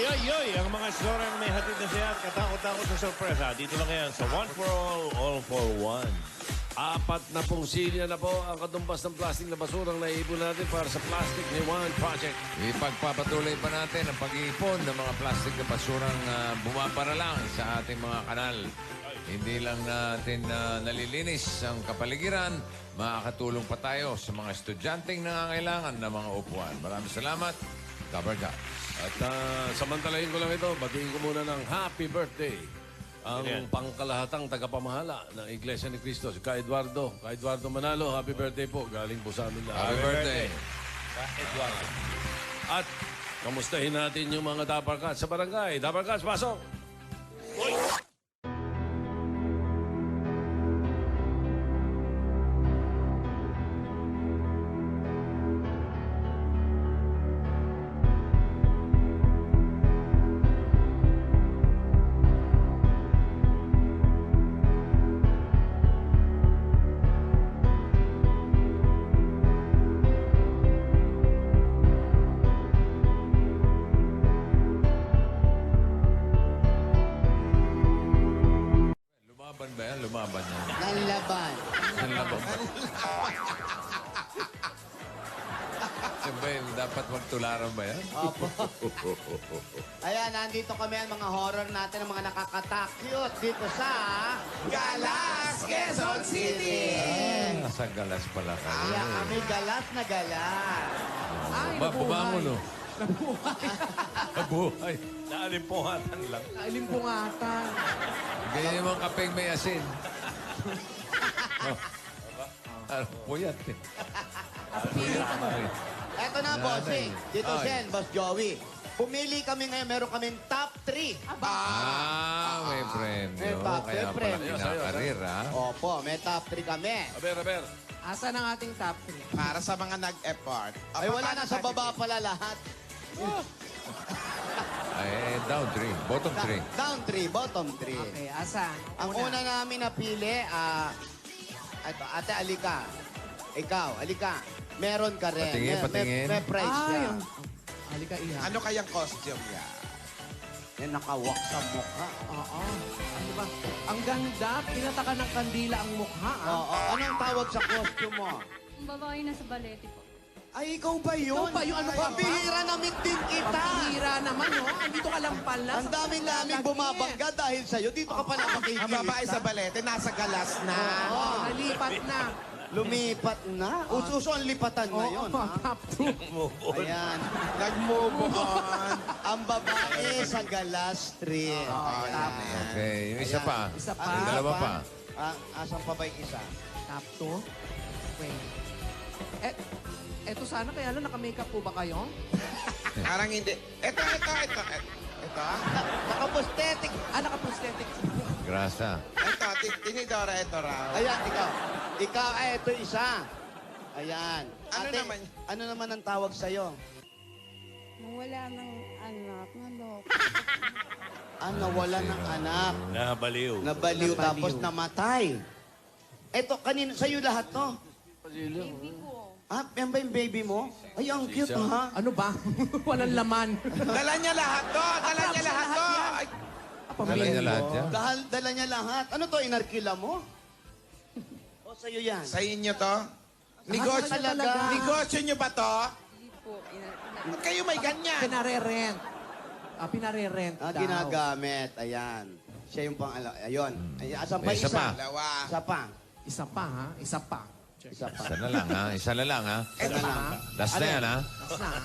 Yoy! Ang mga istorang may hatid na siya at katakot-takot sa sorpresa. Dito lang yan sa One for All for One. 40 silya na po ang katumbas ng plastic na basurang naiipon natin para sa Plastic ni One Project. Ipagpapatuloy pa natin ang pag-iipon ng mga plastic na basurang bumabara lang sa ating mga kanal. Hindi lang natin nalilinis ang kapaligiran, makakatulong pa tayo sa mga estudyanteng nangangailangan ng mga upuan. Maraming salamat. Cover God. At samantalahin ko lang ito, batiin ko muna ng happy birthday ang pangkalahatang tagapamahala ng Iglesia ni Cristo, si Ka Eduardo. Ka Eduardo Manalo, happy birthday po. Galing po sa amin na. Happy birthday. Ka Eduardo. At kamustahin natin yung mga Dabarkats sa barangay. Dabarkats, pasok! Lumaban ba yan? Lumaban yan. Nanlaban. Nanlaban ba? Sabi, dapat magtularan ba yan? Opo. Ayan, nandito kami ang mga horror natin, ang mga nakakatakyot dito sa Galas, Quezon City! Nasa galas pala kayo. Kaya kami galas na galas. Ay, Bumangon, no? Nabuhay. Naalimpuhatan lang. Nalimpungatan. Ganyan yung mga kapeng may asin. Ano po yan, eh? Eto na, bossing. Dito, Ay. Sen, Boss Joey. Pumili kami ngayon, meron kaming top 3. May premyo. May top Kaya three pala premyo. kinakarir, ha? Opo, may top 3 kami. Aber. Asan ang ating top 3? Para sa mga nag-effort. Ay, wala na sa baba pala lahat. Ay, down 3. Bottom 3. Down 3, bottom 3. Okay, asan? Ang una namin napili, ito, Ate Alika. Ikaw, Alika. Meron ka rin. Patingin. May price siya. Halika, Iha. Ano kayang costume niya? Yan, nakawak sa mukha. Oo. Ano ba? Ang ganda. Pinataka ng kandila ang mukha, ah. Oo. Anong tawag sa costume mo? Ang babae na sa balete po. Ay, ikaw ba yun? Ikaw ba yun? Ano ka ba? Pambihira na meet din kita. Pambihira naman, no? Andito ka lang pala. Ang daming bumabangga dahil sa'yo. Dito ka pala makikita. Ang babae sa balete, nasa galas na. Oo, nalipat na. Lumipat na. Uso ang lipatan na yun. Oo, ha? top 2. Ayan. Nag-move on. Ang babae sa Galas Street. Ayan. Okay, yung isa Ayan. pa. Isa pa. Ang Dalawa pa. Asan pa ba yung isa? Top 2. Wait. Eto sana, kaya lang naka-makeup po ba kayo? Parang hindi. Ito. Ito. Nakaposthetic. Naka-prosthetic. Grasa. Ito, tinidora, ito raw. Ayan, ikaw. Ikaw, ito isa. Ayan. Ano Ate, naman? ano naman ang tawag sa'yo? Wala ng anak, naloko. Nawala ng anak. Nabaliw. Nabaliw tapos namatay. Ito, kanina, sa'yo lahat to. Baby ko. Yan ba yung baby mo? Ay, ang cute, ha? Ano ba? Walang laman. Dala niya lahat to. Dala niya lahat to. Ay, Dala niya lahat yan. Dala niya lahat. Ano to, inarkila mo? O, sa'yo yan. sa inyo to? Negosyo, talaga. negosyo niyo ba to? Hindi po. Ba't kayo may ganyan? Pinare-rent. Pinare-rent daw. Ginagamit. Ayan. Siya yung ayun. Ay, asan pa May isa isa? pa. Dalawa. Isa pa. Isa pa, ha? Isa pa. Isa pa. Isa na lang, ha? Isa na lang, ha? Isa na lang. Last na yan, ha? Tapos na, ha?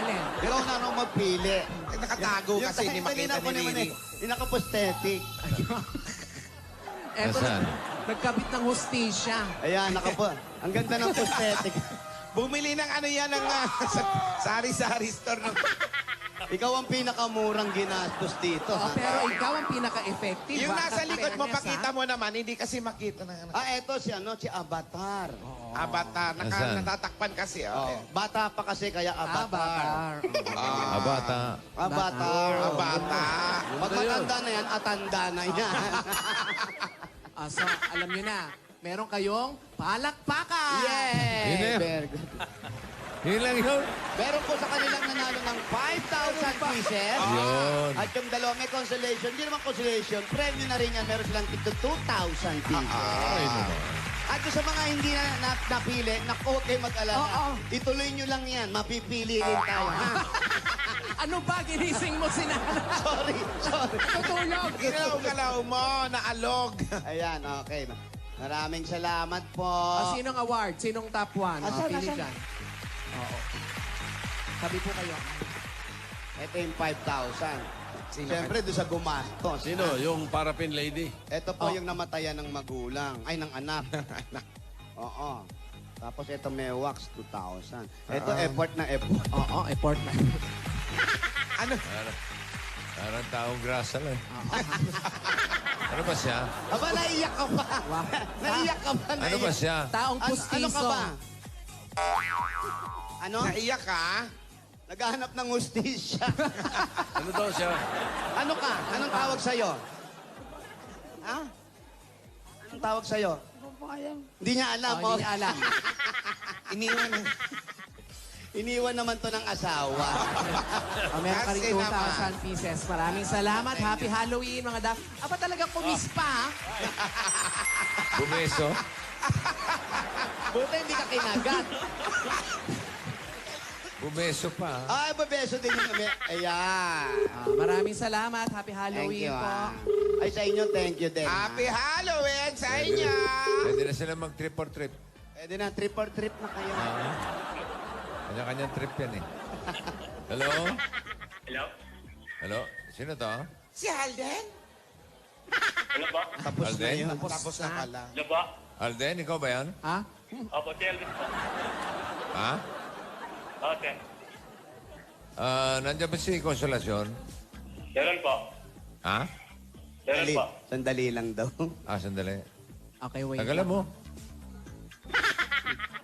Alin? Ikaw na nung magpili. Eh, nakatago kasi, hindi makita ni Riri. Yung nakaposthetic. Eto Nasaan? nagkabit ng hostisya. Ayan, ang ganda ng prosthetic. Bumili ng ano yan, ng sari-sari store. Ng... Ikaw ang pinakamurang ginastos dito. Oo, ha? pero ikaw ang pinaka-effective. Yung ha? nasa likod mo, Fairness, pakita ha? mo naman, hindi kasi makita ng ano. Eto si Avatar. Avatar, Nasaan? natatakpan kasi. Oh. Bata pa kasi kaya Avatar. Avatar. Abata. Avatar. Bata. Pag matanda na yan, atanda na yan. So, alam nyo na, meron kayong palakpakan. Yay! Yun na yun. Very good. Yun lang yun. Meron po sa kanilang nanalo ng 5,000 pieces. Yun. At yung dalawa may consolation. Hindi naman consolation. Premium na rin yan. Meron silang tigto 2,000 pieces. Ay, naman. At yung sa mga hindi na napili, naku, huwag kayo mag-alala. Oo. Ituloy nyo lang yan. Mapipili rin tayo. Ha? Ano ba? Ginising mo si Nana. Sorry. Tutulog. Galaw-galaw mo, naalog. Ayan, okay. Maraming salamat po. Sinong award? Sinong top 1? Asan, Pili asan? dyan. Oo. Sabi po kayo. Ito yung 5,000. Sino Siyempre, doon sa gumastos. Sino? Yung parapin lady. Ito po yung namatayan ng magulang. Ay, ng anak. Oo. Tapos ito may wax, 2,000. Ito effort na effort. Oo, effort na. Parang taong grasa lang. Ano ba siya? Aba, naiyak ka pa. Naiyak ka pa. Ano ba siya? Taong pustiso. Ano ka ba? Ano? Naiyak ka? Naghahanap ng hustisya. Ano daw siya? Ano ka? Anong tawag sa'yo? Ha? Anong tawag sa'yo? Hindi ko po alam. Hindi niya alam. Hindi niya alam. Iniwan na. Iniwan naman to ng asawa. Meron ka rin Kasi naman. 2,000 pieces. Maraming salamat. Happy Halloween, mga dap. Aba talagang kumispa. Bumeso? Buti hindi ka kinagat. Bumeso pa. Ay, babeso din yung kami. Ayan. Maraming salamat. Happy Thank Halloween you. po. Ay, sa inyo, thank you din. Happy Halloween sa inyo! Pwede na sila mag-trip or trip. Pwede na, trip or trip na kayo. Kanya-kanyang trip yan eh. Hello? Hello? Hello? Sino to? Si Alden? Ano ba? Tapos na Alden? yun. Tapos na pala. Ano ba? Alden, ikaw ba yan? Ha? Opo, si Elvis po. Ha? Okay. Nandiyan ba si Consolacion? Meron po. Ha? Meron Sandali, po. sandali lang daw. Sandali. Okay, wait. Tagalan mo.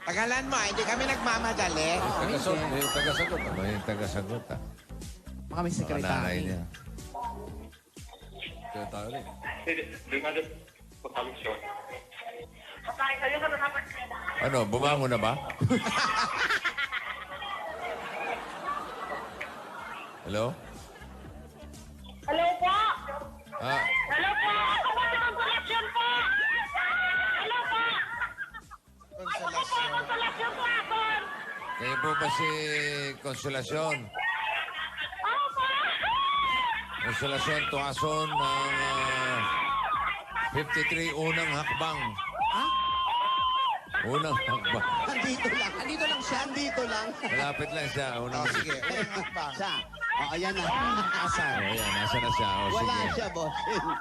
Tagalan mo, hindi kami nagmamadali. Tagasagot. May tagasagot. May tagasagot. Baka may Baka nanay sekretary. niya. Sekretary. Hindi nga doon. Pagkamisyon. Ano, bumangon na ba? Hello? Hello po! Ah, Hello po! Ako po si Consolation po! Hello po! Ako po Consolation po ako! kayo po ba si Consolacion? Opo! Consolacion, tuason ng 53 unang hakbang. Ha? Unang hakbang. Andito lang. Andito lang siya. Andito lang. Malapit lang siya. Unang Oh, sige, unang hakbang. Siya. O, ayan na. Asan? Oh, yan. Nasa na siya. Oh, Wala sige. siya, boss.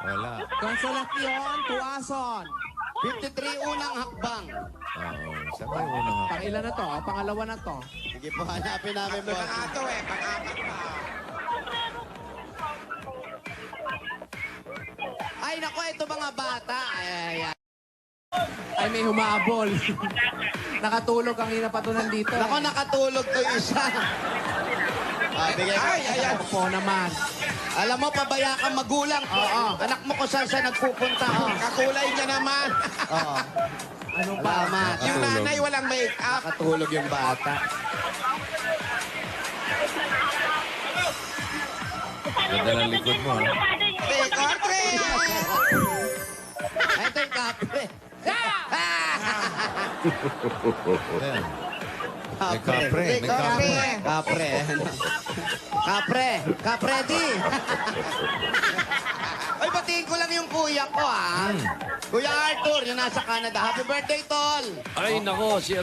Wala. Consolacion, Tuason. 53 unang hakbang. Oo. Saan ba yung unang hakbang? Pangilan na to? Pangalawa na to? Sige po, hanapin namin, Ito boss. na ato eh, pang-apat pa. Ay, naku, ito mga bata. Ay. Ay, may humabol. Nakatulog kanina pa to nandito. Naku, nakatulog to isa. Bigay ko. Ay, ayan. Po naman. Alam mo, pabaya kang magulang. Oo. Anak mo kung saan siya nagpupunta. Oh. Kakulay niya naman. Oo. Ano ba? Salamat. Yung nanay walang make-up. Nakatulog yung bata. Ganda ng likod mo. Ha? Take or treat! Ito yung kapre. Ayan. May kapre. May kapre. Kapre. Kapre. Kapre di. Ay, batiin ko lang yung kuya ko, ah. Kuya Arthur, yung nasa Canada. Happy birthday, Tol. Ay, nako. Si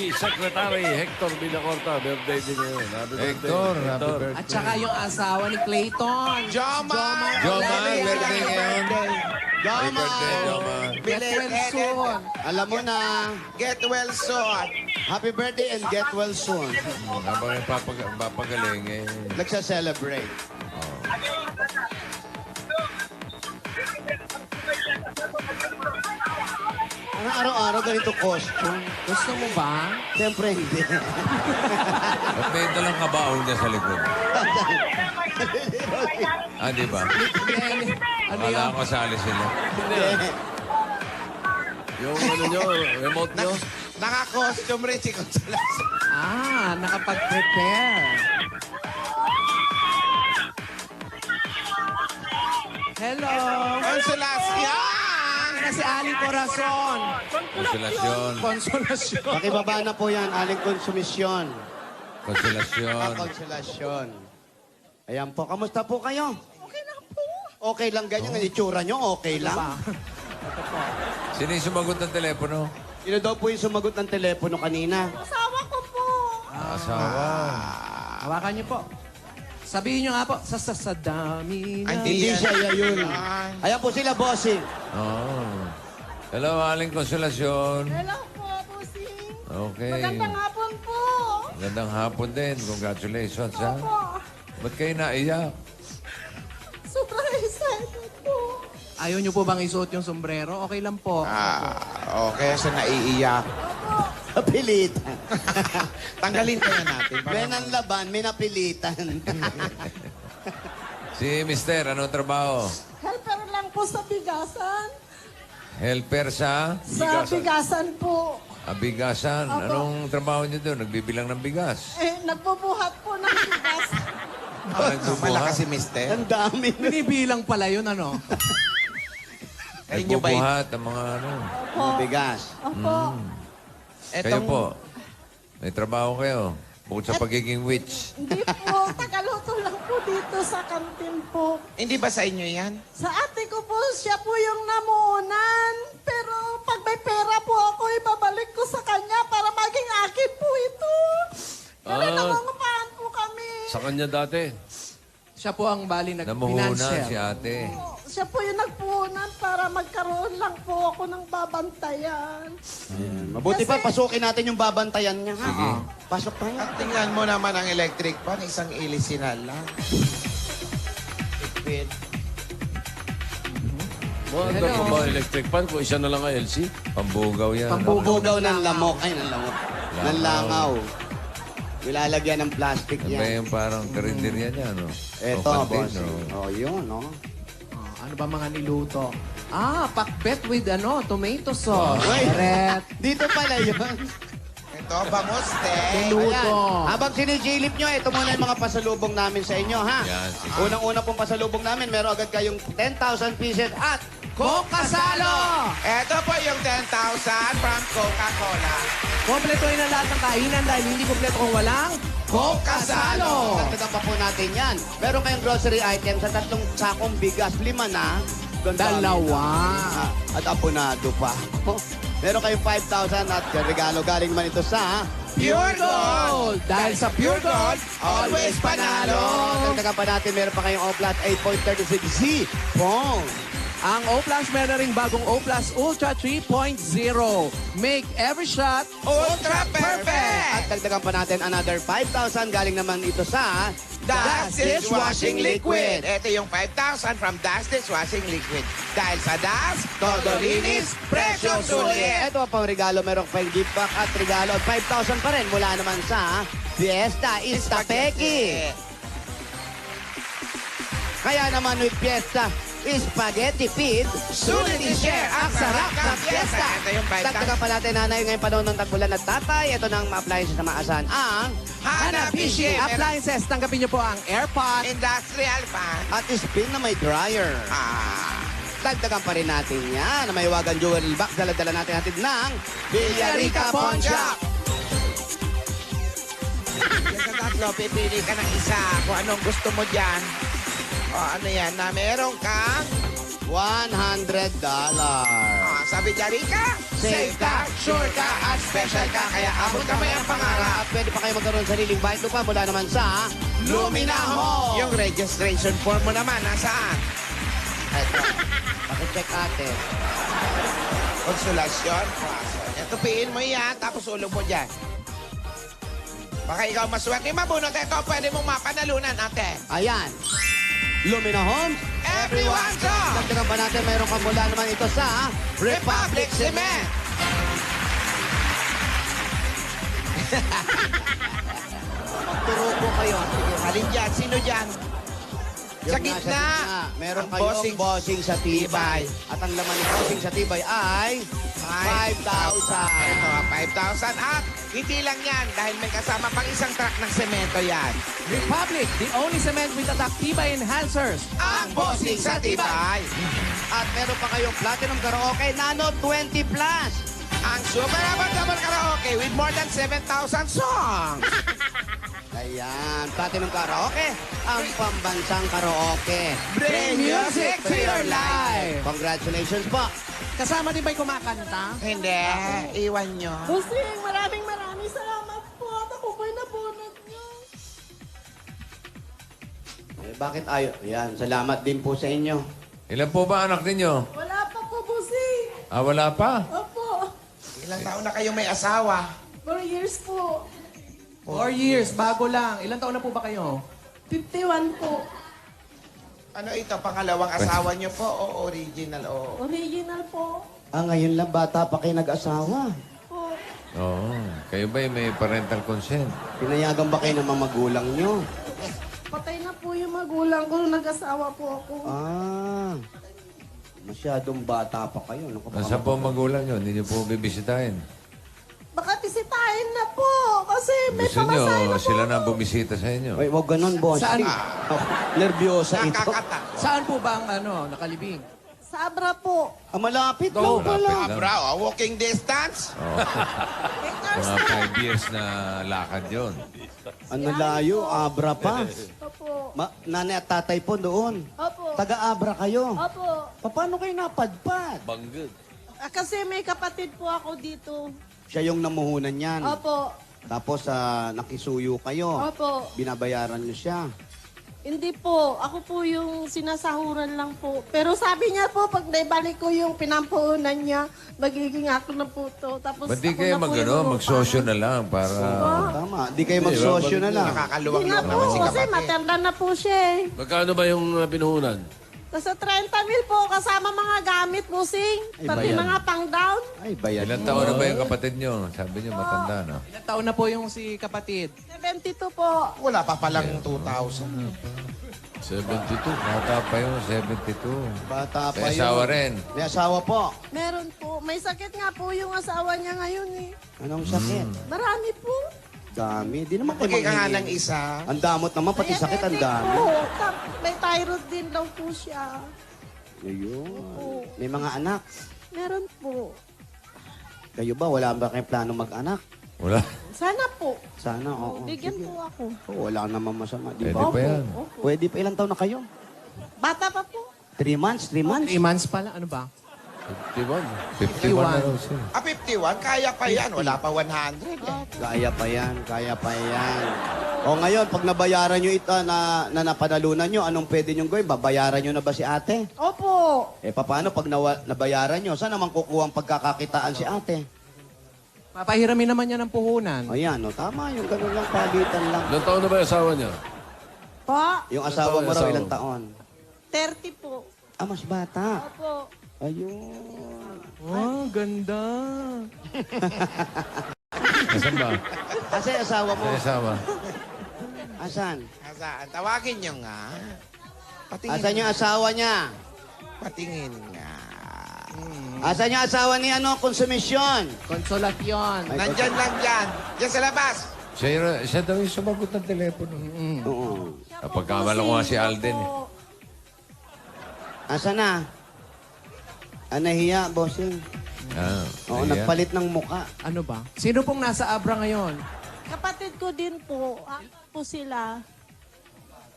Secretary Hector Villacorta. Birthday din ngayon. Happy Hector, happy birthday. At saka yung asawa ni Clayton. Jomar! Jomar, birthday ngayon. Happy Joma. birthday, Jomar. Get well soon. Alam mo na, Get well soon. happy birthday and get well soon. Habang papagaling, eh. Nagsa-celebrate. Ano araw-araw ganito costume? Gusto mo ba? Siyempre hindi. Ba't may dalang kabaong niya sa likod? Di ba? Ano Akala yun? ko sali sila. Yung ano nyo, remote nyo. Naka-costume rin si Consolation. Nakapag-prepare. Hello. Konsolasyon! Si Aling Corazon. Konsolasyon. Konsolasyon. Pakibaba na po yan, aling konsumisyon. Konsolasyon. Konsolasyon. Ayan po, kamusta po kayo? Okay lang po. Okay lang ganyan, ang itsura nyo, okay lang. Sino yung sumagot ng telepono? Sino daw po yung sumagot ng telepono kanina? Asawa ko po. Asawa. Hawakan niyo po. Sabihin niyo nga po, sa dami na. Ay, Hindi siya yun. Ayan po sila, bossing. Oh. Hello, Aling Konsolasyon. Hello po, Busing. Okay. Magandang hapon po. Magandang hapon din. Congratulations, ha? Opo. Ba't kayo naiyak? Sobrang excited po. Ayaw niyo po bang isuot yung sombrero? Okay lang po. Okay, sa naiiyak. Napilitan. Tanggalin kaya natin. May nanlaban, may napilitan. Si Mister, anong trabaho? Helper lang po sa bigasan. Helper sa Sa bigasan po. bigasan. Opo. Anong trabaho niyo doon? Nagbibilang ng bigas? Nagbubuhat po ng bigas. Malakas si Mister. Ang dami. Binibilang pala yun, ano? Inyo ba yun? Nagbubuhat ng mga ano. Mga bigas. Opo. Kayo po, may trabaho kayo. Bukod sa pagiging witch. Hindi po. Tagaluto lang po dito sa kantin po. Hindi ba sa inyo yan? Sa ate ko po, siya po yung namunan. Pero pag may pera po ako, ibabalik ko sa kanya para maging akin po ito. Kasi nangungupahan po kami. Sa kanya dati. Siya po ang bali Namuhunan si nag-financier. ate. Siya po yung nagpuhunan para magkaroon lang po ako ng babantayan. Mabuti pa, pasukin natin yung babantayan niya. Ha? Sige. Pasok tayo. At tingnan mo naman ang electric pan, isang ilisinal lang. Tipid. Ano po ba electric pan kung isa na lang ang LC? Pambugaw yan. Bugaw ng lamok. Ay, ng lamok. Ng langaw. Ilalagyan ng plastic Ano ba yan. yung parang karinderya niya, no? Eto, O, boss. kaldero. Oh, yun, no? Ano ba mga niluto? Pakbet with tomato sauce. Wait. Red. Dito pala yun. Ito, bangoste. Niluto. Ayan. Habang sinijilip nyo, ito muna yung mga pasalubong namin sa inyo, ha? Yan, sige. Unang-una pong pasalubong namin, meron agad kayong 10,000 pieces at Coke Kasalo! Ito po yung 10,000 from Coca-Cola. Kompletuhin ang lahat ng kainan dahil hindi kompleto kung walang Coke Kasalo! Dagdagan pa po natin yan. Meron kayong grocery items sa 3 sakong bigas, 5 na. Ganda. Dalawa. At apunado pa. Meron kayong 5,000 at regalo galing man ito sa Pure Gold! Dahil sa Pure Gold, always panalo. Dagdagan pa natin, meron pa kayong O-Plus 8.36Z phone. Ang O-Plus meron ring bagong O-Plus Ultra 3.0. Make every shot Ultra At perfect! dagdagan pa natin another 5,000 galing naman ito sa Das Dishwashing Liquid. Ito yung 5,000 from Das Dishwashing Liquid. Dahil sa Das, todo linis, presyo sulit. Ito pang regalo, meron pa gift pack at regalo at 5,000 pa rin mula naman sa Fiesta Istapeki. Kaya naman with Fiesta Spaghetti Feed, Sulit i-share ang sarap ng Fiesta. Ito yung 5,000. Dagdagan pa natin nanay ngayong panahon ng tagpulan at tatay. Ito ng appliances na maasahan ang Hanabishi. Appliances, tanggapin niyo po ang AirPod. Industrial fan. at spin na may dryer. Dagdagan pa rin natin yan na may wagang jewelry box. Dala-dala natin hatid ng Villarica Pawn Shop. Yan sa tatlo, pipili ka ng isa kung anong gusto mo dyan. O ano yan, na meron kang $100. sabi niya, Rika, safe ka, sure ka, at special ka. Kaya abot ka may ang pangarap. At pwede pa kayo magkaroon ng sariling bahay lupa mula naman sa Lumina Home. Yung registration form mo naman, nasaan? Ito. Pakicheck ate. Konsolasyon. Ito, piin mo yan, tapos ulog mo dyan. Baka ikaw maswerte mabunot. Ito, pwede mong mapanalunan, ate. Ayan. Lumina Homes. Everyone's home. Dagdagan pa natin, mayroon kang mula naman ito sa Republic Cement. Magturo po kayo. Sige. Alin dyan? Sino dyan? Yung Sa nasa gitna. Meron Ang kayong bossing sa tibay. At ang laman ng bossing sa tibay ay 5,000. Ito, 5,000 at Hindi lang yan, dahil may kasama pang isang truck ng semento yan. Republic, the only cement with attack tibay enhancers. Ang bossing sa tibay. At meron pa kayong Platinum Karaoke Nano 20 Plus. Ang Super Abang Karaoke with more than 7,000 songs. Ayan, Platinum Karaoke, ang pambansang karaoke. Bring music to your life. Congratulations po. Kasama din ba'y kumakanta? Hindi, iwan nyo. Bossing, maraming salamat po. At ako po'y nabunot niyo. Bakit ayaw? Ayan, salamat din po sa inyo. Ilan po ba anak ninyo? Wala pa po, bossing. Ah, wala pa? Opo. Ilang taon na kayong may asawa? 4 years po. 4 years, bago lang. Ilan taon na po ba kayo? 51 po. Ano ito, pangalawang asawa nyo po o original o? Original po. Ngayon lang bata pa kayo nag-asawa. Po. Oo. Kayo ba may parental consent? Pinayagan ba kayo ng mga magulang nyo? Patay na po yung magulang ko nung nag-asawa po ako. Masyadong bata pa kayo. Nasaan po ang magulang nyo? Hindi nyo po bibisitahin. Baka bisitahin na po. Kasi may Gusto pamasahe nyo na po sila ako. na bumisita sa inyo? Wait, wag ganun, boss. Saan? Nervyosa ito. Nakakatakot. Saan po ba ang nakalibing? Sa Abra po. Malapit Go. lang pala. Malapit. Abra, walking distance? Oo. Mga 5 years na lakad yon. Ang layo, Abra pa. Opo. Nanay at tatay po doon. Opo. Taga-Abra kayo. Opo. Paano kayo napadpad? Kasi may kapatid po ako dito. Siya yung namuhunan yan. Opo. Tapos nakisuyo kayo. Opo. Binabayaran niyo siya. Hindi po. Ako po yung sinasahuran lang po. Pero sabi niya po, pag naibalik ko yung pinampuunan niya, magiging ako na po to. Tapos Ba't di ako kayo na po yung magsosyo na lang para... Tama. Di kayo magsosyo na lang. Hindi Nakakaluwag-luwag na po, naman si kasi kapatid. matanda na po siya eh. Magkano ba yung pinuhunan? Nasa 30 mil po, kasama mga gamit, busing. Ay, Pati bayan. mga pang-down. Ay, bayad. Ilan taon na ba yung kapatid nyo? Sabi nyo matanda na. Ilan taon na po yung si kapatid? 72 po. Wala pa palang 2,000. 72. Bata pa yun, 72. Bata pa May yun. asawa rin. May asawa po. Meron po. May sakit nga po yung asawa niya ngayon eh. Anong sakit? Marami po. Dami. Di naman kayo Pagkay ka nga ng manghihingi. isa. Ang damot naman, pati sakit ang Diabetic dami. po. May thyroid din daw po siya. Ayun. May mga anak. Meron po. Kayo ba, wala ba kayong plano mag-anak? Wala. Sana po. Sana, oo. Bigyan Sige. po ako. Oo, wala naman masama. Di Pwede ba? pa yan. Opo. Pwede pa. Ilang taon na kayo? Bata pa po. 3 months? 3 months? 3 months pa lang. Ano ba? 51 na raw siya. 51, kaya pa yan. Wala pa 100 eh. Kaya pa yan, kaya pa yan. O ngayon, pag nabayaran nyo ito na napanalunan nyo, anong pwede nyo gawin? Babayaran nyo na ba si ate? Opo. Paano pag nabayaran nyo? Saan naman kukuha ang pagkakakitaan si ate? Papahiramin naman niya ng puhunan. Ayan, tama. Yung ganun lang, palitan lang. Ilan taon na ba yung asawa niya? Pa. Yung asawa mo raw, ilang taon? 30 po. Mas bata. Opo. Ayun. Oh, ganda. Nasaan ba? Asa yung asawa mo? May asawa. Asan? Asaan? Tawagin nyo nga. Patingin. Asan yung asawa niya? Patingin nga. Asan yung asawa ni konsumisyon? Konsolasyon. Nandyan lang dyan. Diyan sa labas. Siya daw yung sumagot ng telepono. Oo. Napagkamala ko nga si Alden eh. Po. Asan na? Nahiya, bossing. Oo, ayan. nagpalit ng muka. Ano ba? Sino pong nasa Abra ngayon? Kapatid ko din po. Po sila.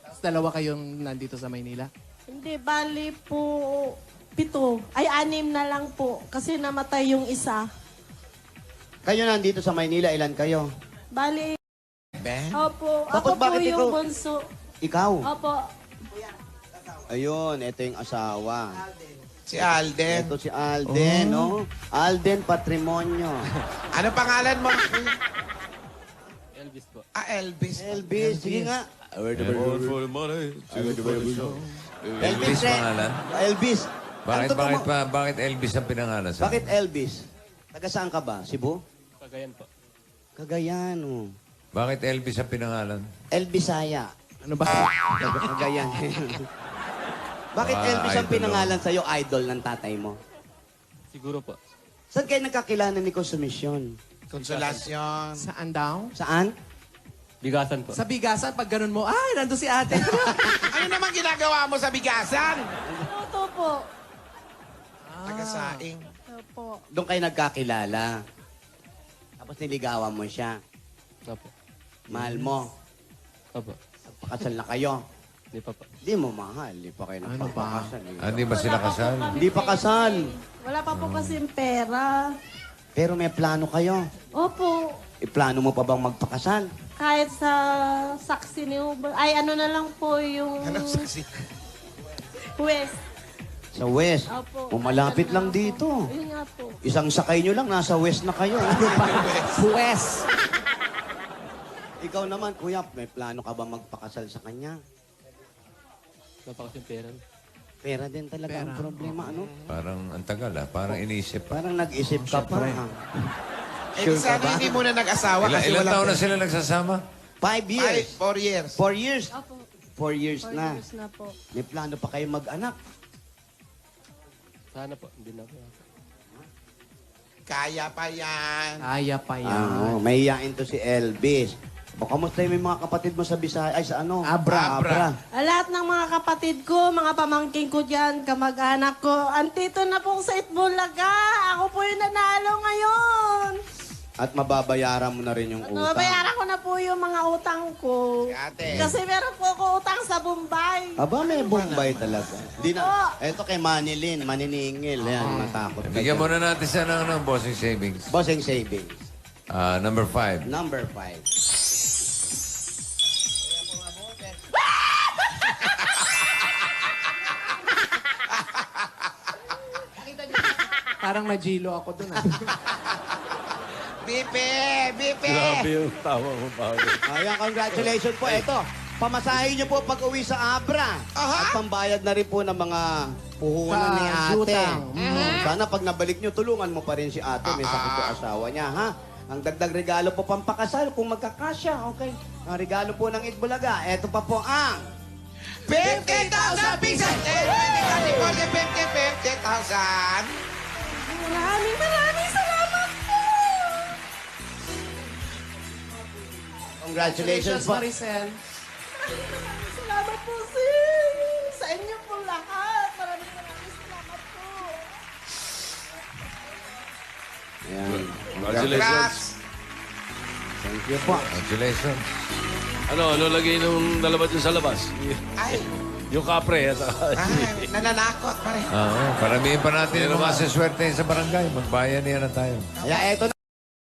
Tapos dalawa kayong nandito sa Maynila? Hindi, bali po 7. Ay, 6 na lang po. Kasi namatay yung isa. Kayo nandito sa Maynila, ilan kayo? Bali, Ben? opo. Tapos Ako po bakit yung ikaw- bunso. Ikaw? Opo. Ayun, ito yung asawa. Si Alden. Ito si Alden, no? Alden Patrimonio. Ano pangalan mo? Elvis po. Elvis. Elvis, sige nga. Elvis pangalan? Elvis. Bakit, Ano to, bakit Elvis ang pinangalan sa Bakit Elvis? Taga saan ka ba? Cebu? Cagayan po. Cagayan, oh. Bakit Elvis ang pinangalan? Elvisaya. Ano ba? Taga Cagayan. Bakit Elvis ang idol, pinangalan sa'yo? Idol ng tatay mo. Siguro po. Saan kayo nagkakilala ni Konsumisyon? Konsolasyon. Saan daw? Saan? Bigasan po. Sa bigasan, pag ganun mo, ay, nandun si ate. Ano naman ginagawa mo sa bigasan? Luto po. Tagasaing. Opo. Doon kayo nagkakilala. Tapos niligawan mo siya. Opo. Mahal mo. Opo. Pakasal na kayo. Hindi pa po. Di mo mahal. Di pa kayo nagpapakasal. Hindi ba sila kasal? Hindi pa kasal. Wala pa po kasing pera. Pero may plano kayo. Opo. Plano mo pa bang magpakasal? Kahit sa saksi ni Uber. Ay, ano na lang po yung Ano saksi? West. Sa West. Opo. O malapit Ano lang po. dito. Yun nga po. Isang sakay nyo lang, nasa West na kayo. Huwes. Ikaw naman, kuya, may plano ka ba magpakasal sa kanya? Napakas yung pera. Pera din talaga ang problema, ano? Parang ang tagal Parang iniisip pa. Parang nag-isip ka pa. Eh, di sana hindi muna nag-asawa kasi Ilan walang taon na sila nagsasama? 5 years. 4 years. 4 years. Opo. 4 years 4 na. years na po. May plano pa kayo mag-anak. Sana po. Hindi na po. Kaya pa yan. Kaya pa yan. Ah, mahihain to si Elvis. O, kamusta yung mga kapatid mo sa Bisaya? Ay, sa ano? Abra. Lahat ng mga kapatid ko, mga pamangking ko dyan, kamag-anak ko, antito na po sa Itbulaga. Ako po yung nanalo ngayon. At mababayaran mo na rin yung utang. Nabayaran ko na po yung mga utang ko. Si ate. Kasi meron po ako utang sa Bombay. Aba, may Bombay talaga. Di na. Eto kay Manilin, maniningil. Yan, matakot. ka Bigyan dyan. muna natin siya ng bossing savings. Bossing savings. Number 5. Number 5. Parang najilo ako dun ah. Bipe! Bipe! yung tawa mo, Pao. Ayan, congratulations po. Ito, pamasahin niyo po pag-uwi sa Abra. Aha. At pambayad na rin po ng mga puhunan ni ate. Utang. Sana pag nabalik niyo, tulungan mo pa rin si ate. May sakit yung asawa niya, ha? Ang dagdag regalo po pampakasal, kung magkakasya, okay? Ang regalo po ng Itbulaga, eto pa po ang 50,000 pieces! Eh, 50,000! Maraming salamat po. congratulations po. Maricel. Maraming salamat po, sir. Sa inyo po lahat. Maraming salamat po. Ayan. Congrats! Thank you po. Congratulations. Ano lagay nung nalabas yun sa labas? Ay, Yung kapre. nananakot pa rin. Paramihin pa natin yung mga saswerte sa barangay. Magbayan niya na tayo. Kaya eto na.